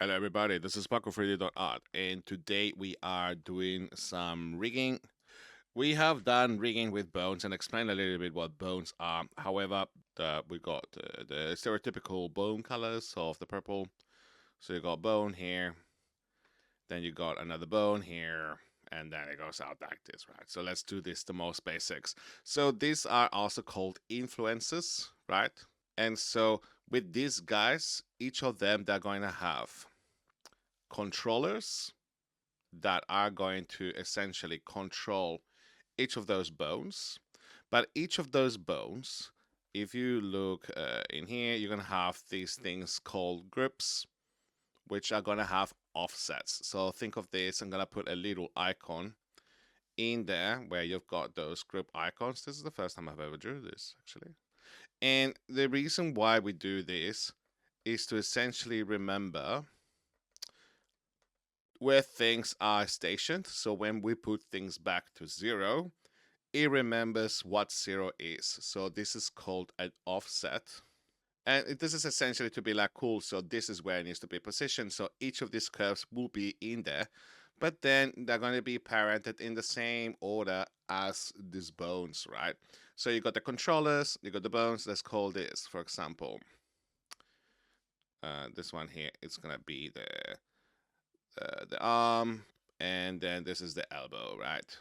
Hello everybody, this is Paco3D.art and today we are doing some rigging. We have done rigging with bones and explained a little bit what bones are. However, we got the stereotypical bone colors of the purple. So you got bone here, then you got another bone here, and then it goes out like this, right? So let's do this the most basics. So these are also called influences, right? And so with these guys, each of them, they're going to have controllers that are going to essentially control each of those bones. But each of those bones, if you look in here, you're going to have these things called groups, which are going to have offsets. So think of this. I'm going to put a little icon in there where you've got those group icons. This is the first time I've ever drew this, actually. And the reason why we do this is to essentially remember where things are stationed. So when we put things back to 0, it remembers what 0 is. So this is called an offset. And this is essentially to be like, cool, so this is where it needs to be positioned. So each of these curves will be in there, but then they're going to be parented in the same order as these bones, right? So you got the controllers, you got the bones. Let's call this, for example, this one here, it's going to be the arm, and then this is the elbow, right?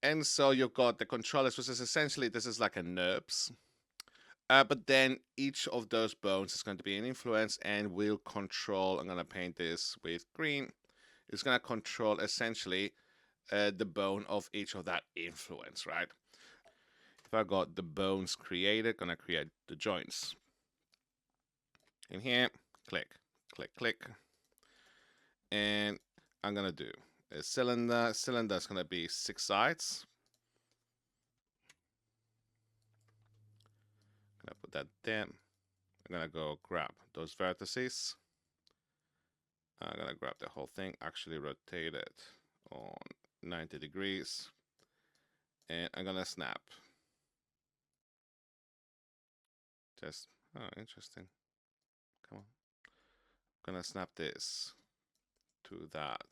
And so you've got the controllers, which is essentially, this is like a NURBS. But then each of those bones is going to be an influence and will control, I'm going to paint this with green, it's going to control essentially the bone of each of that influence, right? If I got the bones created, going to create the joints. In here, click, click, click. And I'm going to do a cylinder. Cylinder is going to be 6 sides. I'm going to put that there. I'm going to go grab those vertices. I'm going to grab the whole thing, actually rotate it on 90 degrees. And I'm going to snap. Just, oh, interesting. Come on. I'm going to snap this to that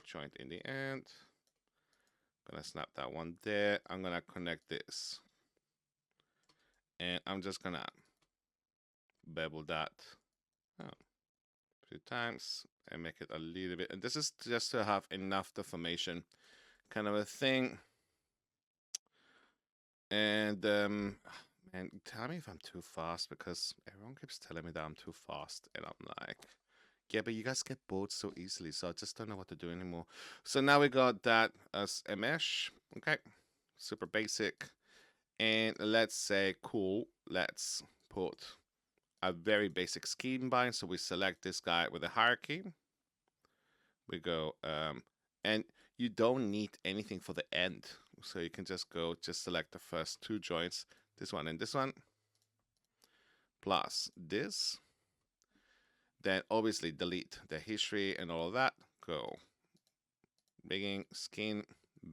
joint in the end. I'm going to snap that one there. I'm going to connect this. And I'm just going to bevel that a few times and make it a little bit. And this is just to have enough deformation kind of a thing. And man, tell me if I'm too fast, because everyone keeps telling me that I'm too fast, and I'm like, yeah, but you guys get bored so easily, so I just don't know what to do anymore. So now we got that as a mesh. Okay, super basic. And let's say, cool, let's put a very basic scheme bind. So we select this guy with a hierarchy. We go, and you don't need anything for the end. So you can just go, just select the first 2 joints, this one and this one, plus this. Then obviously delete the history and all of that. Go rigging, skin,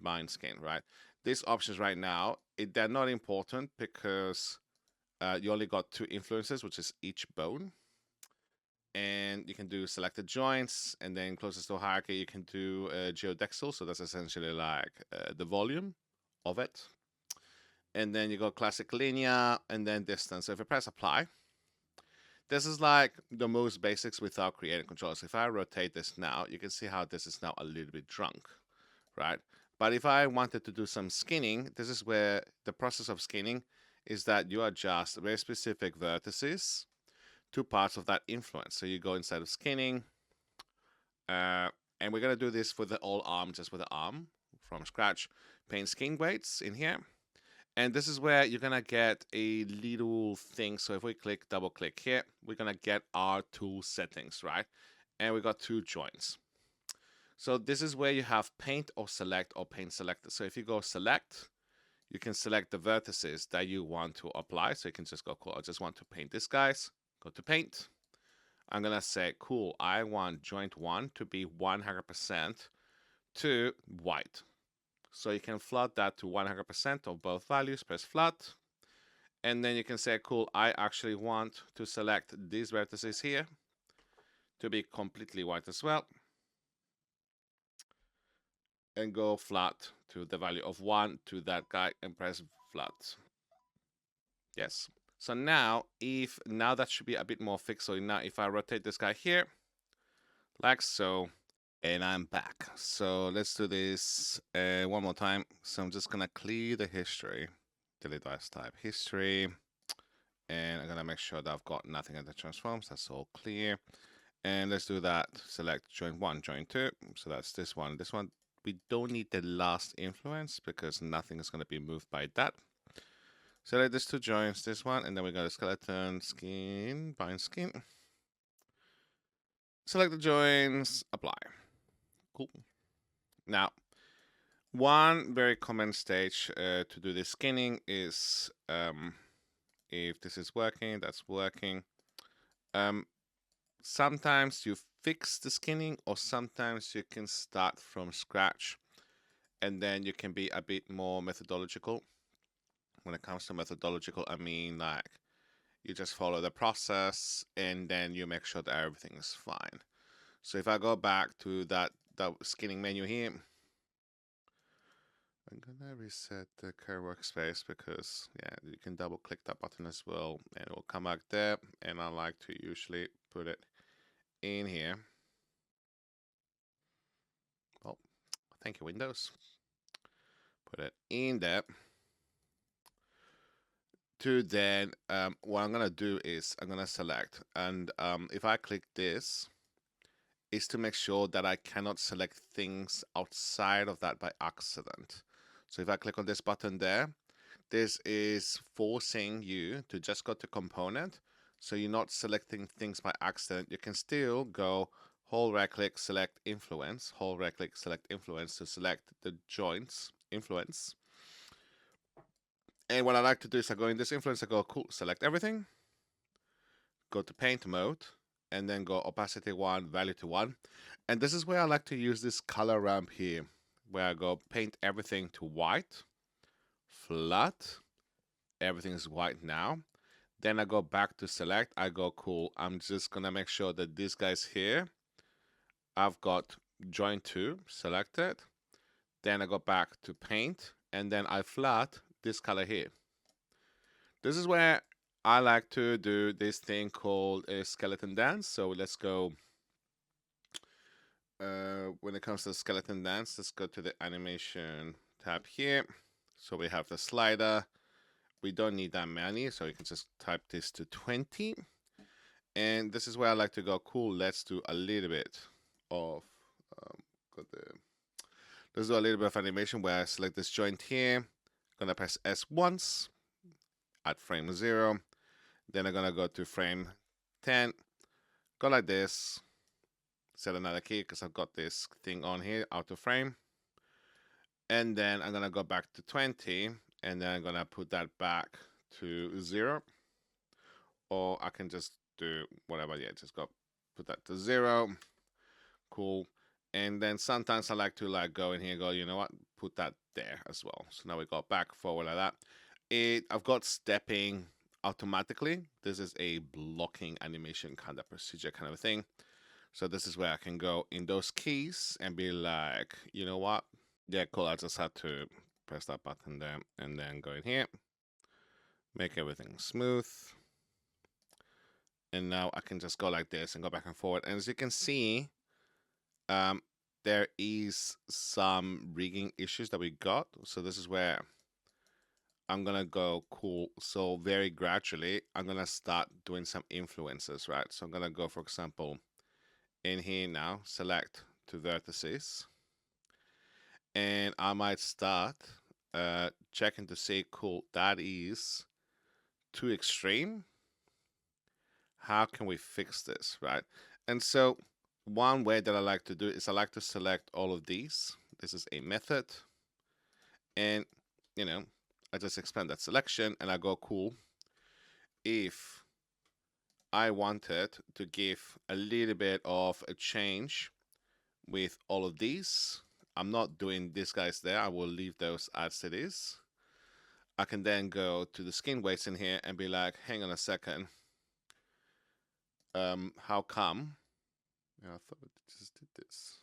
bind skin, right? These options right now, they're not important because you only got 2 influences, which is each bone. And you can do selected joints, and then closest to hierarchy, you can do geodexal. So that's essentially like the volume of it. And then you go classic linear, and then distance. So if I press apply, this is like the most basics without creating controls. If I rotate this now, you can see how this is now a little bit drunk, right? But if I wanted to do some skinning, this is where the process of skinning is that you adjust very specific vertices to parts of that influence. So you go inside of skinning, and we're going to do this for the whole arm, just with the arm from scratch. Paint skin weights in here. And this is where you're going to get a little thing. So if we click, double click here, we're going to get our tool settings, right? And we got 2 joints. So this is where you have paint or select or paint selected. So if you go select, you can select the vertices that you want to apply. So you can just go, cool, I just want to paint this, guys. Go to paint. I'm going to say, cool, I want joint 1 to be 100% to white. So you can flood that to 100% of both values, press flood. And then you can say, cool, I actually want to select these vertices here to be completely white as well. And go flat to the value of 1 to that guy and press flat. Yes. So now, now that should be a bit more fixed. So now if I rotate this guy here, like so, and I'm back. So let's do this one more time. So I'm just gonna clear the history, delete device type history, and I'm gonna make sure that I've got nothing in the transforms. That's all clear. And let's do that. Select join 1, join 2. So that's this one. This one, we don't need the last influence because nothing is going to be moved by that. Select these 2 joins, this one, and then we go to skeleton, skin, bind skin. Select the joins, apply. Cool. Now, one very common stage to do this skinning is if this is working, that's working. Sometimes you fix the skinning, or sometimes you can start from scratch, and then you can be a bit more methodological. When it comes to methodological, I mean like you just follow the process and then you make sure that everything is fine. So if I go back to that skinning menu here, I'm gonna reset the current workspace because yeah, you can double click that button as well and it will come back there, and I like to usually put it in here. Oh, thank you, Windows. Put it in there. To then, what I'm gonna do is I'm gonna select, and if I click this, is to make sure that I cannot select things outside of that by accident. So if I click on this button there, this is forcing you to just go to component. So you're not selecting things by accident. You can still go hold right click, select influence, hold right click, select influence to select the joints influence. And what I like to do is I go in this influence, I go cool, select everything, go to paint mode, and then go opacity 1, value to 1. And this is where I like to use this color ramp here, where I go paint everything to white, flat, everything is white now. Then I go back to select, I go cool, I'm just gonna make sure that these guys here, I've got join 2 selected. Then I go back to paint, and then I flat this color here. This is where I like to do this thing called a skeleton dance. So let's go. When it comes to skeleton dance, let's go to the animation tab here. So we have the slider. We don't need that many, so you can just type this to 20. And this is where I like to go, cool, let's do a little bit of, let's do a little bit of animation where I select this joint here. Gonna press S once at frame 0. Then I'm gonna go to frame 10, go like this, set another key because I've got this thing on here, auto frame. And then I'm gonna go back to 20, and then I'm gonna put that back to 0. Or I can just do whatever, yeah, just go put that to 0. Cool. And then sometimes I like to like go in here, go, you know what, put that there as well. So now we go back forward like that. I've got stepping automatically. This is a blocking animation kind of procedure kind of thing. So this is where I can go in those keys and be like, you know what? Yeah, cool. I just had to press that button there and then go in here, make everything smooth. And now I can just go like this and go back and forward. And as you can see, there is some rigging issues that we got. So this is where I'm gonna go cool. So very gradually, I'm gonna start doing some influences, right? So I'm gonna go, for example, in here now, select to vertices, and I might start checking to say, cool, that is too extreme. How can we fix this, right? And so one way that I like to do is I like to select all of these. This is a method, and you know, I just expand that selection and I go cool. If I wanted to give a little bit of a change with all of these, I'm not doing these guys there. I will leave those as it is. I can then go to the skin weights in here and be like, hang on a second. How come Yeah, I thought it just did this.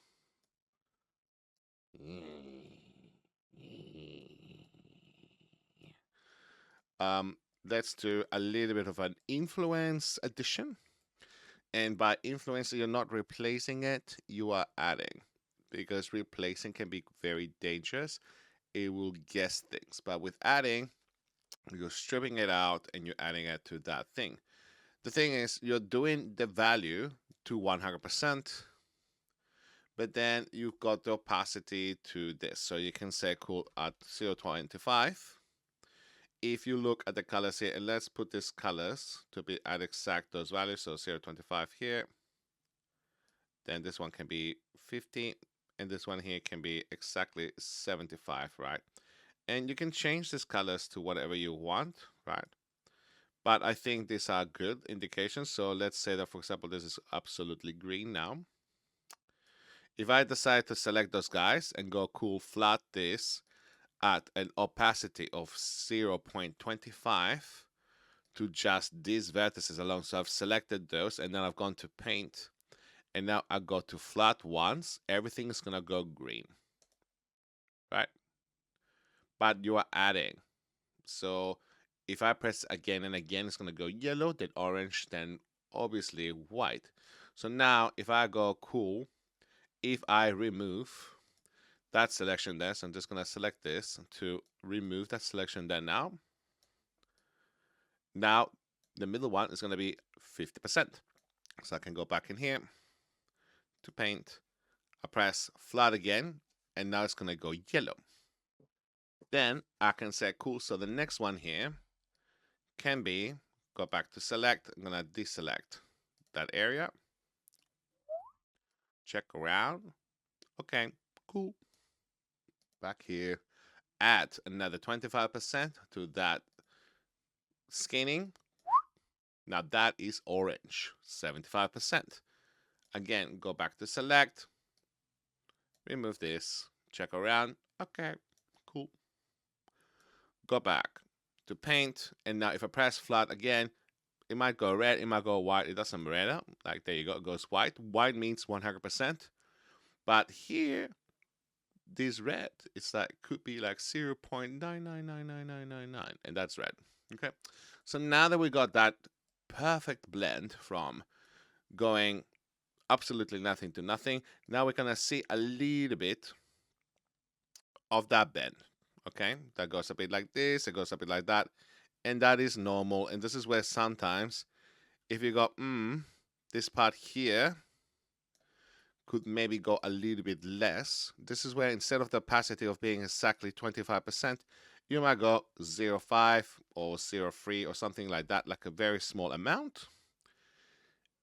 Let's do a little bit of an influence addition. And by influence, you're not replacing it, you are adding. Because replacing can be very dangerous. It will guess things. But with adding, you're stripping it out and you're adding it to that thing. The thing is, you're doing the value to 100%, but then you've got the opacity to this. So you can say cool at 0.25. If you look at the colors here, and let's put these colors to be at exact those values. So 0.25 here. Then this one can be 50, and this one here can be exactly 75, right? And you can change these colors to whatever you want, right? But I think these are good indications. So let's say that, for example, this is absolutely green now. If I decide to select those guys and go cool flat this at an opacity of 0.25 to just these vertices alone. So I've selected those and then I've gone to paint and now I go to flat once, everything is gonna go green, right? But you are adding. So if I press again and again, it's gonna go yellow, then orange, then obviously white. So now if I go cool, if I remove that selection there, so I'm just gonna select this to remove that selection there now. Now the middle one is gonna be 50%. So I can go back in here to paint. I press flat again, and now it's gonna go yellow. Then I can say cool. So the next one here can be go back to select. I'm gonna deselect that area. Check around. Okay, cool. Back here, add another 25% to that skinning. Now that is orange, 75%. Again, go back to select, remove this, check around. Okay, cool. Go back to paint, and now if I press flat again, it might go red, it might go white. It doesn't matter. Like there you go, it goes white. White means 100%. But here, this red, it's like could be like 0.999999, and that's red. Okay. So now that we got that perfect blend from going absolutely nothing to nothing, now we're gonna see a little bit of that bend. Okay, that goes a bit like this, it goes a bit like that, and that is normal. And this is where sometimes if you go, this part here could maybe go a little bit less. This is where instead of the opacity of being exactly 25%, you might go 0.5 or 0.3 or something like that, like a very small amount.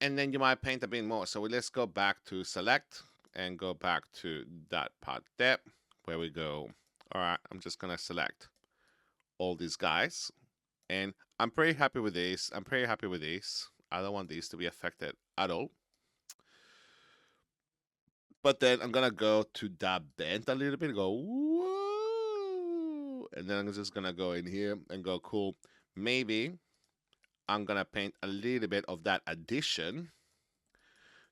And then you might paint a bit more. So let's go back to select and go back to that part there where we go, all right, I'm just gonna select all these guys. And I'm pretty happy with this. I'm pretty happy with this. I don't want these to be affected at all. But then I'm gonna go to that bend a little bit and go, whoa. And then I'm just gonna go in here and go, cool. Maybe I'm gonna paint a little bit of that addition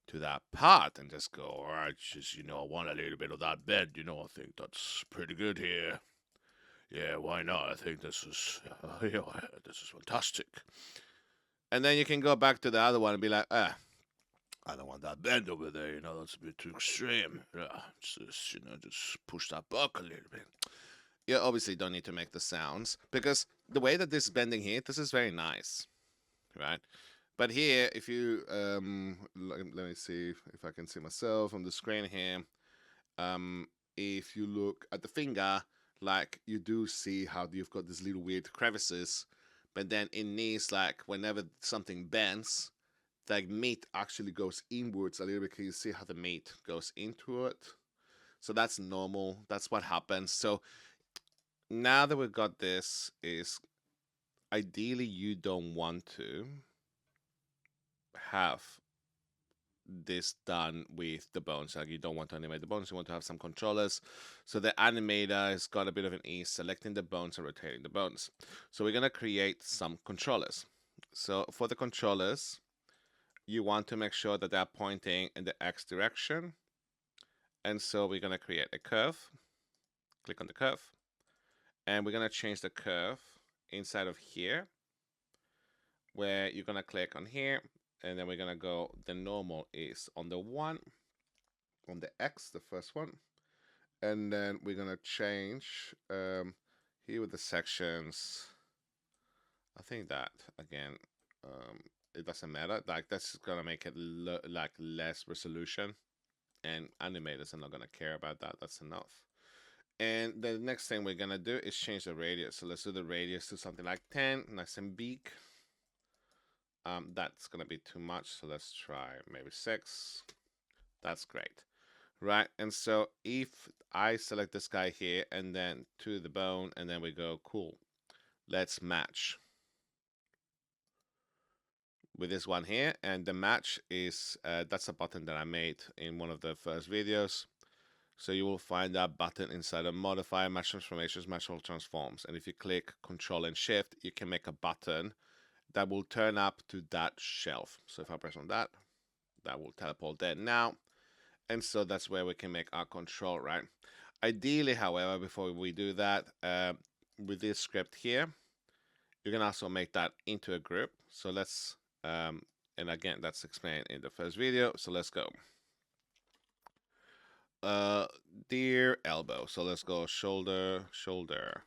to that part and just go, all right, just, I want a little bit of that bend, I think that's pretty good here. Yeah, why not? I think this is, this is fantastic. And then you can go back to the other one and be like, I don't want that bend over there, that's a bit too extreme. Yeah, just, just push that back a little bit. You obviously don't need to make the sounds because the way that this is bending here, this is very nice, right? But here, if you, let me see if I can see myself on the screen here. If you look at the finger, like you do see how you've got these little weird crevices, but then in knees, like whenever something bends, the meat actually goes inwards a little bit. Can you see how the meat goes into it? So that's normal. That's what happens. So now that we've got this, is ideally you don't want to have this done with the bones. Like you don't want to animate the bones, you want to have some controllers. So the animator has got a bit of an ease selecting the bones and rotating the bones. So we're going to create some controllers. So for the controllers, you want to make sure that they're pointing in the X direction. And so we're going to create a curve. Click on the curve. And we're going to change the curve inside of here, where you're going to click on here. And then we're going to go, the normal is on the 1, on the X, the first one. And then we're going to change here with the sections. I think that, again, it doesn't matter. Like, that's going to make it like less resolution. And animators are not going to care about that. That's enough. And the next thing we're going to do is change the radius. So let's do the radius to something like 10, nice and big. That's going to be too much. So let's try maybe 6. That's great. Right. And so if I select this guy here and then to the bone, and then we go, cool, let's match with this one here. And the match is, that's a button that I made in one of the first videos. So you will find that button inside of Modify, Match Transformations, Match All Transforms. And if you click Control and Shift, you can make a button that will turn up to that shelf. So if I press on that, that will teleport there now. And so that's where we can make our control, right? Ideally, however, before we do that, with this script here, you can also make that into a group. So let's, and again, that's explained in the first video. So let's go. Dear elbow. So let's go shoulder, shoulder.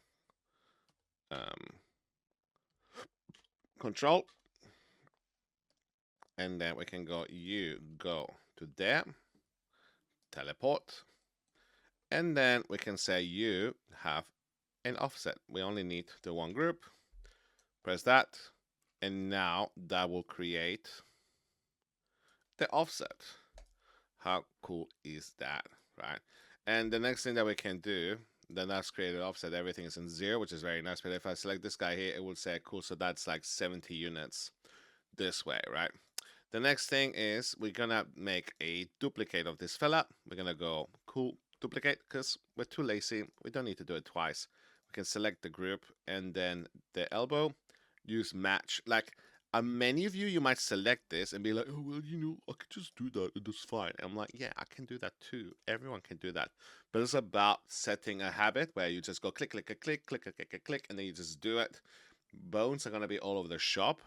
Control. And then we can go, you go to there. Teleport. And then we can say you have an offset. We only need the one group. Press that. And now that will create the offset. How cool is that, right? And the next thing that we can do, then that's created offset. Everything is in 0, which is very nice. But if I select this guy here, it will say, cool, so that's like 70 units this way, right? The next thing is we're going to make a duplicate of this fella. We're going to go, cool, duplicate, because we're too lazy. We don't need to do it twice. We can select the group and then the elbow, use match. Like, many of you might select this and be like, oh, well, you know, I could just do that. It's fine. And I'm like, yeah, I can do that too. Everyone can do that. But it's about setting a habit where you just go click, click, click, click, click, click, click, click, and then you just do it. Bones are going to be all over the shop.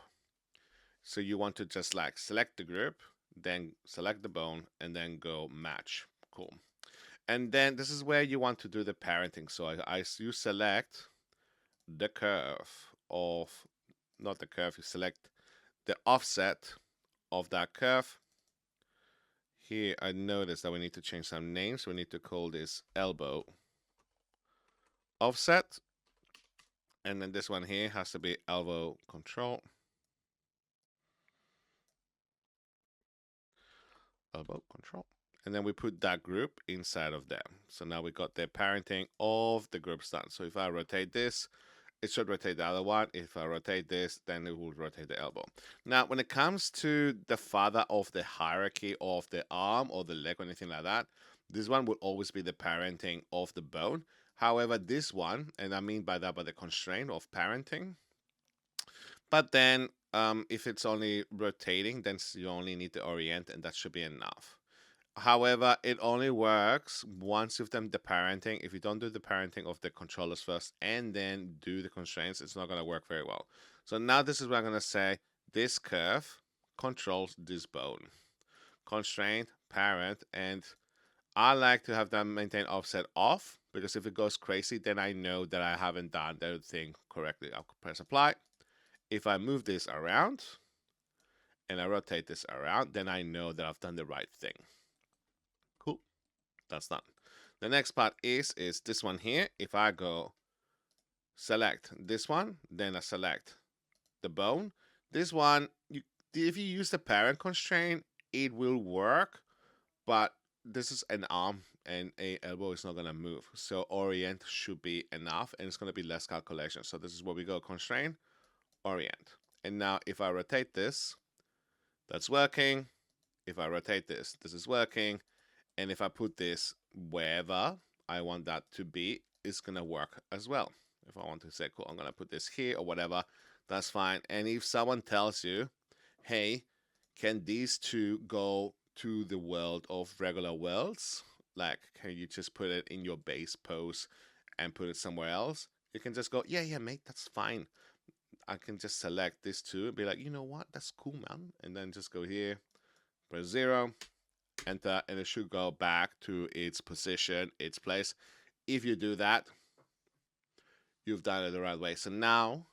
So you want to just like select the group, then select the bone, and then go match. Cool. And then this is where you want to do the parenting. So you select the curve of, not the curve, you select the offset of that curve. Here, I noticed that we need to change some names. We need to call this elbow offset. And then this one here has to be elbow control. Elbow control. And then we put that group inside of there. So now we got the parenting of the groups done. So if I rotate this, it should rotate the other one. If I rotate this, then it will rotate the elbow. Now, when it comes to the father of the hierarchy of the arm or the leg or anything like that, this one will always be the parenting of the bone. However, this one, and I mean by that by the constraint of parenting, but then if it's only rotating, then you only need to orient, and that should be enough. However, it only works once you've done the parenting. If you don't do the parenting of the controllers first and then do the constraints, it's not going to work very well. So now this is what I'm going to say. This curve controls this bone. Constraint, parent, and I like to have that maintain offset off, because if it goes crazy, then I know that I haven't done the thing correctly. I'll press apply. If I move this around and I rotate this around, then I know that I've done the right thing. Cool. That's done. The next part is this one here. If I go select this one, then I select the bone. This one, if you use the parent constraint, it will work, but this is an arm and a elbow is not going to move. So orient should be enough, and it's going to be less calculation. So this is where we go, constraint, orient. And now if I rotate this, that's working. If I rotate this, this is working. And if I put this wherever I want that to be, it's going to work as well. If I want to say, cool, I'm going to put this here or whatever, that's fine. And if someone tells you, hey, can these two go to the world of regular worlds? Like, can you just put it in your base pose and put it somewhere else? You can just go, yeah, yeah, mate, that's fine. I can just select this two and be like, you know what, that's cool, man. And then just go here, press 0, enter, and it should go back to its position, its place. If you do that, you've done it the right way. So now,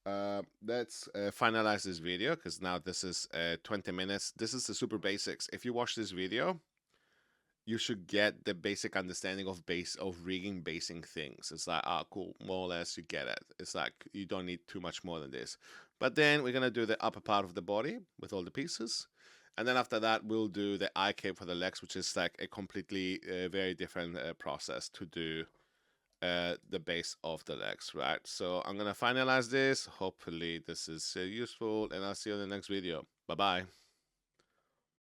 let's finalize this video, because now this is 20 minutes. This is the super basics. If you watch this video, you should get the basic understanding of rigging basing things. It's like, ah, cool, more or less you get it. It's like you don't need too much more than this. But then we're gonna do the upper part of the body with all the pieces, and then after that we'll do the eye cape for the legs, which is like a completely very different process to do the base of the legs, right? So I'm gonna finalize this. Hopefully this is useful, and I'll see you in the next video. Bye bye.